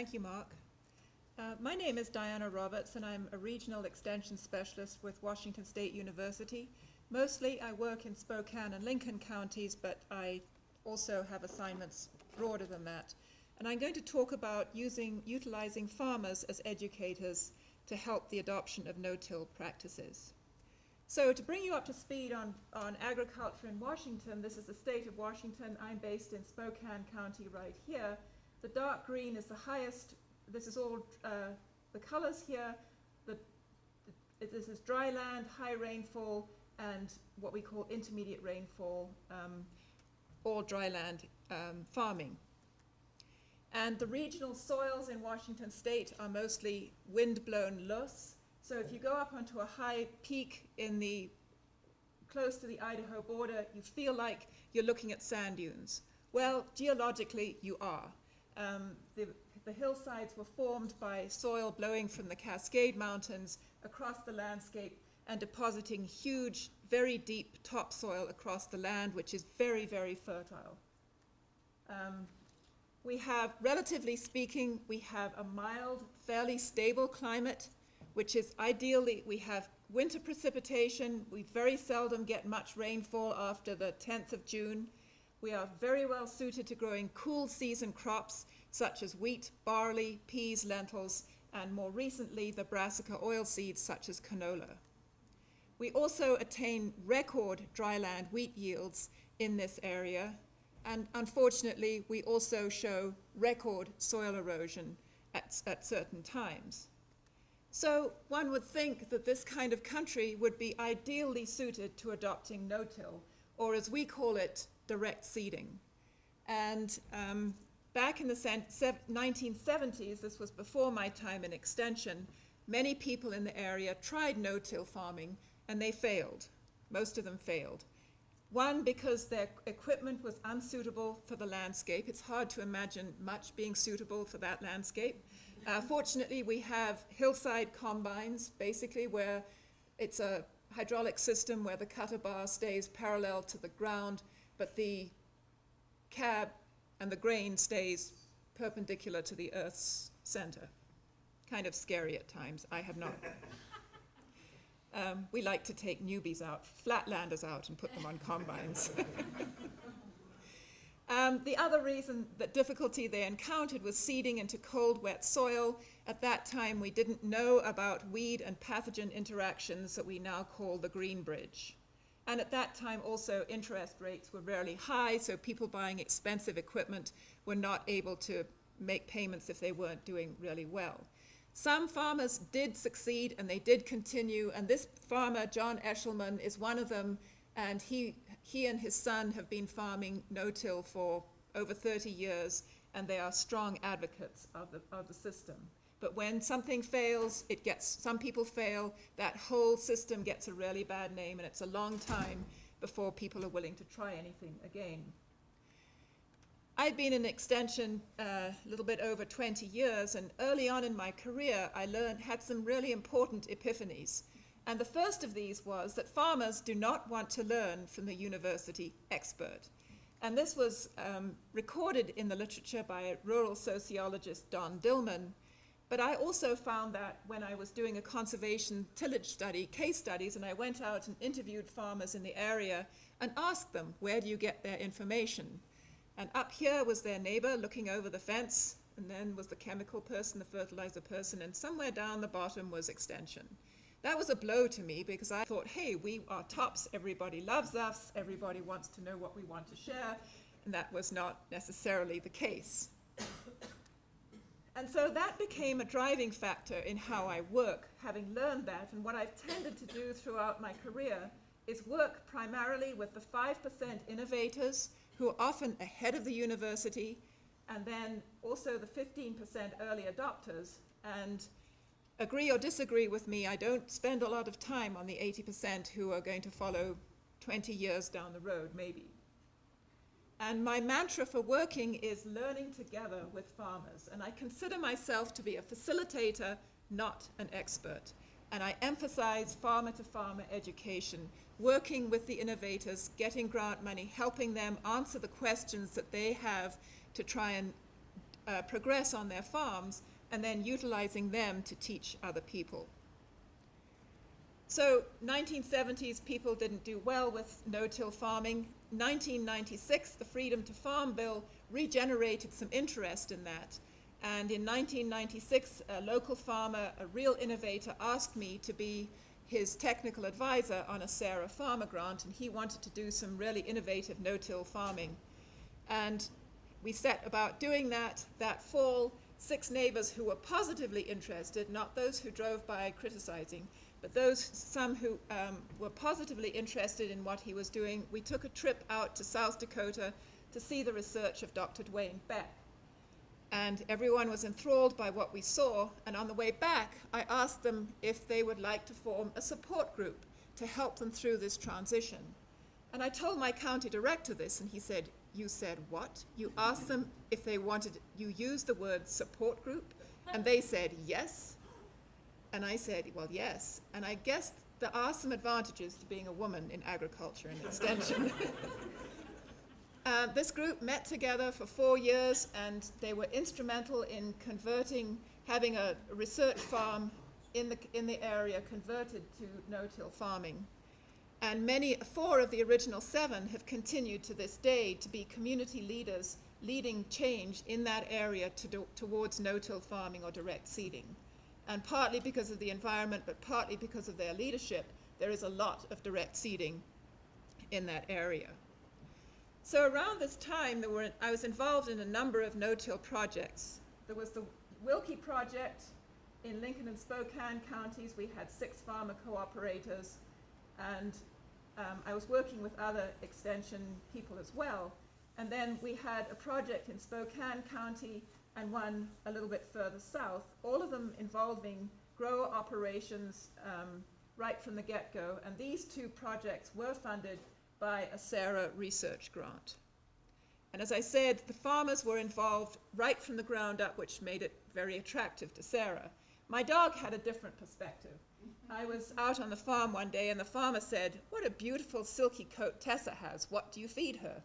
Thank you, Mark. My name is Diana Roberts, and I'm a regional extension specialist with Washington State University. Mostly I work in Spokane and Lincoln counties, but I also have assignments broader than that. And I'm going to talk about utilizing farmers as educators to help the adoption of no-till practices. So to bring you up to speed on agriculture in Washington, this is the state of Washington. I'm based in Spokane County right here. The dark green is the highest. This is all the colors here. This is dry land, high rainfall, and what we call intermediate rainfall, all dry land farming. And the regional soils in Washington State are mostly wind-blown loess. So if you go up onto a high peak close to the Idaho border, you feel like you're looking at sand dunes. Well, geologically, you are. The hillsides were formed by soil blowing from the Cascade Mountains across the landscape and depositing huge, very deep topsoil across the land, which is very, very fertile. We have, relatively speaking, we have a mild, fairly stable climate, which is ideally, we have winter precipitation. We very seldom get much rainfall after the 10th of June. We are very well suited to growing cool season crops such as wheat, barley, peas, lentils, and more recently the brassica oilseeds such as canola. We also attain record dryland wheat yields in this area, and unfortunately we also show record soil erosion at certain times. So one would think that this kind of country would be ideally suited to adopting no-till, or as we call it, direct seeding. And back in the 1970s, this was before my time in extension, many people in the area tried no-till farming and they failed. Most of them failed. One, because their equipment was unsuitable for the landscape. It's hard to imagine much being suitable for that landscape. Fortunately, we have hillside combines, basically, where it's a hydraulic system where the cutter bar stays parallel to the ground, but the cab and the grain stays perpendicular to the Earth's center. Kind of scary at times. I have not. We like to take newbies out, flatlanders out, and put them on combines. The other reason, that difficulty they encountered was seeding into cold, wet soil. At that time, we didn't know about weed and pathogen interactions that we now call the green bridge. And at that time also interest rates were rarely high, so people buying expensive equipment were not able to make payments if they weren't doing really well. Some farmers did succeed and they did continue, and this farmer, John Eshelman, is one of them, and he and his son have been farming no-till for over 30 years, and they are strong advocates of the system. But when something fails, some people fail, that whole system gets a really bad name, and it's a long time before people are willing to try anything again. I've been in extension a little bit over 20 years, and early on in my career, I had some really important epiphanies. And the first of these was that farmers do not want to learn from the university expert. And this was recorded in the literature by rural sociologist Don Dillman. But I also found that when I was doing a conservation tillage study, case studies, and I went out and interviewed farmers in the area and asked them, where do you get their information? And up here was their neighbor looking over the fence, and then was the chemical person, the fertilizer person, and somewhere down the bottom was extension. That was a blow to me because I thought, hey, we are tops, everybody loves us, everybody wants to know what we want to share, and that was not necessarily the case. And so that became a driving factor in how I work, having learned that, and what I've tended to do throughout my career is work primarily with the 5% innovators who are often ahead of the university, and then also the 15% early adopters. And agree or disagree with me, I don't spend a lot of time on the 80% who are going to follow 20 years down the road, maybe. And my mantra for working is learning together with farmers. And I consider myself to be a facilitator, not an expert. And I emphasize farmer-to-farmer education, working with the innovators, getting grant money, helping them answer the questions that they have to try and progress on their farms and then utilizing them to teach other people. So 1970s, people didn't do well with no-till farming. 1996, the Freedom to Farm Bill regenerated some interest in that. And in 1996, a local farmer, a real innovator, asked me to be his technical advisor on a SARA farmer grant, and he wanted to do some really innovative no-till farming. And we set about doing that fall. 6 neighbors who were positively interested, not those who drove by criticizing, but some who were positively interested in what he was doing. We took a trip out to South Dakota to see the research of Dr. Dwayne Beck. And everyone was enthralled by what we saw. And on the way back, I asked them if they would like to form a support group to help them through this transition. And I told my county director this, and he said, "You said what? You asked them if they wanted, you used the word support group?" And they said, "Yes." And I said, "Well, yes." And I guess there are some advantages to being a woman in agriculture and extension. This group met together for 4 years, and they were instrumental in having a research farm in the area converted to no-till farming. And 4 of the original 7 have continued to this day to be community leaders leading change in that area towards no-till farming or direct seeding. And partly because of the environment, but partly because of their leadership, there is a lot of direct seeding in that area. So around this time, I was involved in a number of no-till projects. There was the Wilkie Project in Lincoln and Spokane counties. We had 6 farmer cooperators, and I was working with other extension people as well. And then we had a project in Spokane County and one a little bit further south, all of them involving grower operations right from the get-go. And these 2 projects were funded by a SARA research grant. And as I said, the farmers were involved right from the ground up, which made it very attractive to SARA. My dog had a different perspective. I was out on the farm one day, and the farmer said, "What a beautiful silky coat Tessa has. What do you feed her?"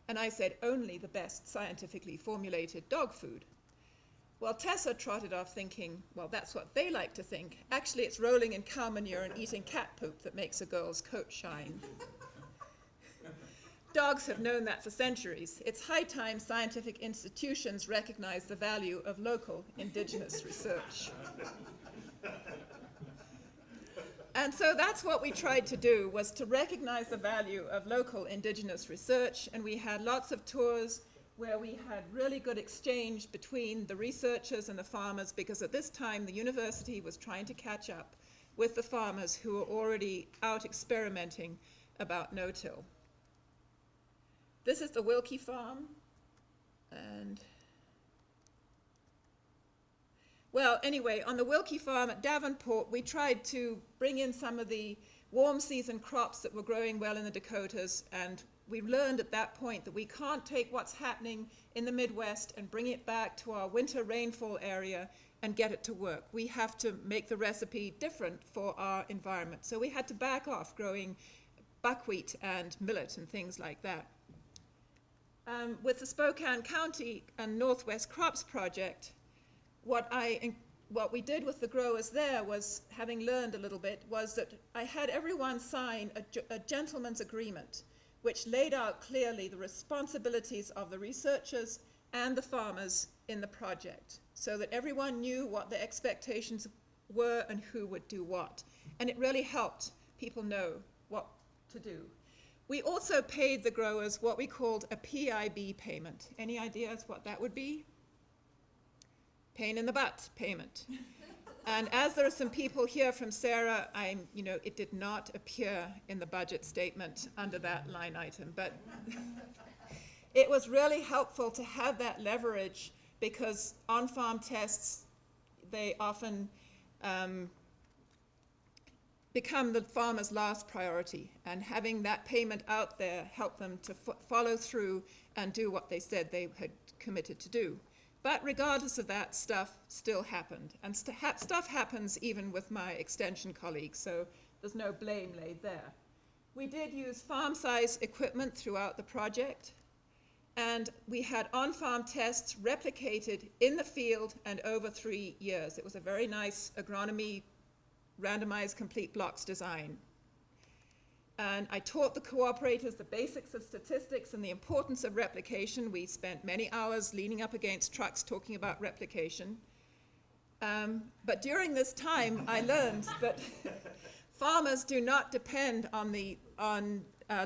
And I said, "Only the best scientifically formulated dog food." Well, Tessa trotted off thinking, well, that's what they like to think. Actually, it's rolling in cow manure and eating cat poop that makes a girl's coat shine. Dogs have known that for centuries. It's high time scientific institutions recognize the value of local indigenous research. And so that's what we tried to do, was to recognize the value of local indigenous research. And we had lots of tours where we had really good exchange between the researchers and the farmers, because at this time the university was trying to catch up with the farmers who were already out experimenting about no-till. This is the Wilkie farm. And well, anyway, on the Wilkie farm at Davenport, we tried to bring in some of the warm season crops that were growing well in the Dakotas, and we learned at that point that we can't take what's happening in the Midwest and bring it back to our winter rainfall area and get it to work. We have to make the recipe different for our environment. So we had to back off growing buckwheat and millet and things like that. With the Spokane County and Northwest Crops Project, what we did with the growers there was, having learned a little bit, was that I had everyone sign a gentleman's agreement, which laid out clearly the responsibilities of the researchers and the farmers in the project, so that everyone knew what the expectations were and who would do what. And it really helped people know what to do. We also paid the growers what we called a PIB payment. Any ideas what that would be? Pain in the butt payment. And as there are some people here from SARA, it did not appear in the budget statement under that line item, but it was really helpful to have that leverage, because on-farm tests, they often become the farmer's last priority, and having that payment out there helped them to follow through and do what they said they had committed to do. But regardless of that, stuff still happened. And stuff happens even with my extension colleagues, so there's no blame laid there. We did use farm-size equipment throughout the project. And we had on-farm tests replicated in the field and over 3 years. It was a very nice agronomy randomized complete blocks design. And I taught the cooperators the basics of statistics and the importance of replication. We spent many hours leaning up against trucks talking about replication. But during this time, I learned that farmers do not depend on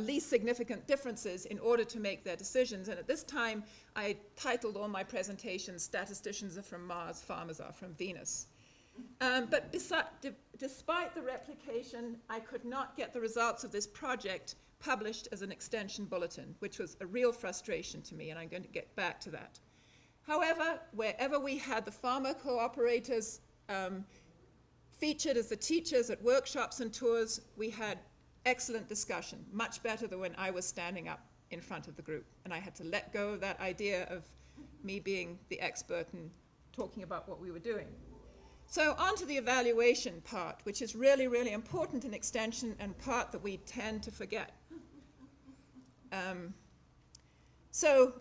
least significant differences in order to make their decisions. And at this time, I titled all my presentations, Statisticians are from Mars, Farmers are from Venus. But despite the replication, I could not get the results of this project published as an extension bulletin, which was a real frustration to me, and I'm going to get back to that. However, wherever we had the farmer cooperators featured as the teachers at workshops and tours, we had excellent discussion, much better than when I was standing up in front of the group. And I had to let go of that idea of me being the expert and talking about what we were doing. So on to the evaluation part, which is really, really important in extension and part that we tend to forget. So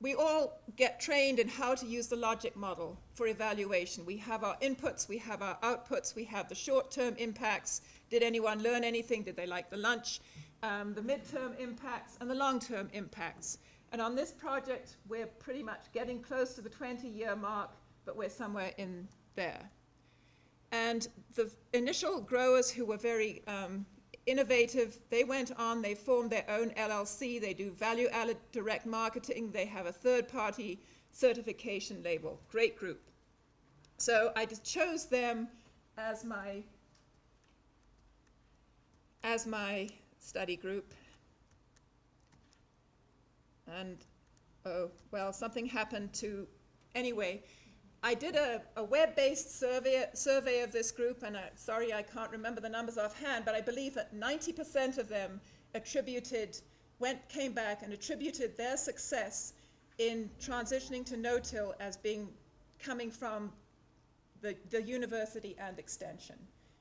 we all get trained in how to use the logic model for evaluation. We have our inputs, we have our outputs, we have the short-term impacts. Did anyone learn anything? Did they like the lunch? The mid-term impacts and the long-term impacts. And on this project, we're pretty much getting close to the 20-year mark, but we're somewhere in there. And the initial growers who were very innovative, they went on, they formed their own LLC, they do value-added direct marketing, they have a third-party certification label. Great group. So I just chose them as my study group. And, oh, well, something happened to, anyway, I did a web-based survey of this group, and sorry, I can't remember the numbers offhand, but I believe that 90% of them came back and attributed their success in transitioning to no-till as coming from the university and extension.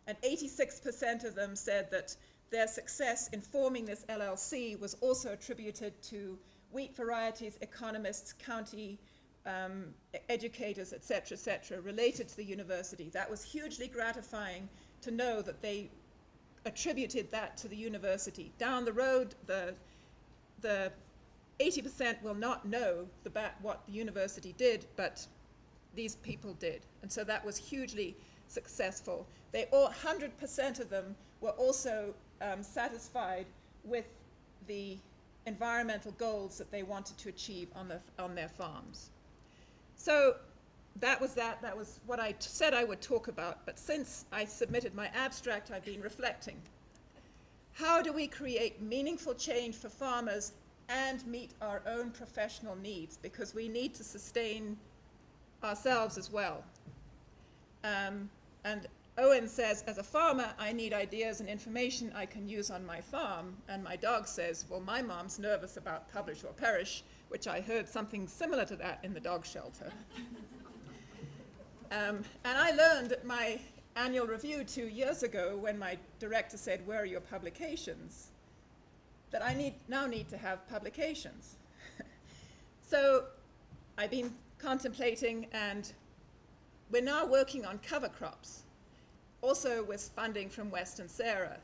And 86% of them said that their success in forming this LLC was also attributed to wheat varieties, economists, county educators, et cetera, related to the university. That was hugely gratifying to know that they attributed that to the university. Down the road, the 80% will not know what the university did, but these people did. And so that was hugely successful. 100% of them were also satisfied with the environmental goals that they wanted to achieve on their farms. So that was what I said I would talk about, but since I submitted my abstract, I've been reflecting. How do we create meaningful change for farmers and meet our own professional needs? Because we need to sustain ourselves as well. And Owen says, as a farmer, I need ideas and information I can use on my farm. And my dog says, well, my mom's nervous about publish or perish, which I heard something similar to that in the dog shelter. And I learned at my annual review 2 years ago when my director said, where are your publications? That I now need to have publications. So I've been contemplating, and we're now working on cover crops, also with funding from Western Sara.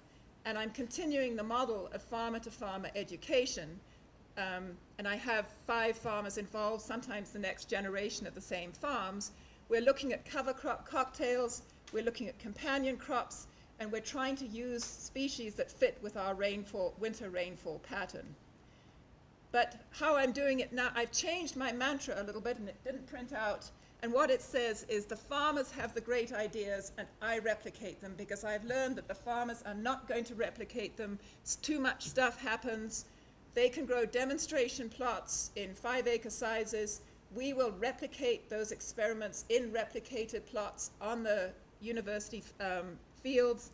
And I'm continuing the model of farmer-to-farmer education. And I have 5 farmers involved, sometimes the next generation at the same farms. We're looking at cover crop cocktails, we're looking at companion crops, and we're trying to use species that fit with our winter rainfall pattern. But how I'm doing it now, I've changed my mantra a little bit, and it didn't print out. And what it says is the farmers have the great ideas and I replicate them, because I've learned that the farmers are not going to replicate them. Too much stuff happens. They can grow demonstration plots in 5-acre sizes. We will replicate those experiments in replicated plots on the university fields.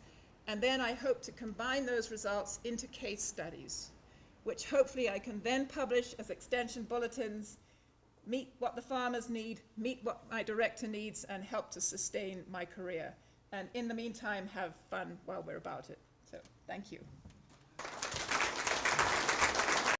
And then I hope to combine those results into case studies, which hopefully I can then publish as extension bulletins, meet what the farmers need, meet what my director needs, and help to sustain my career. And in the meantime, have fun while we're about it. So, thank you.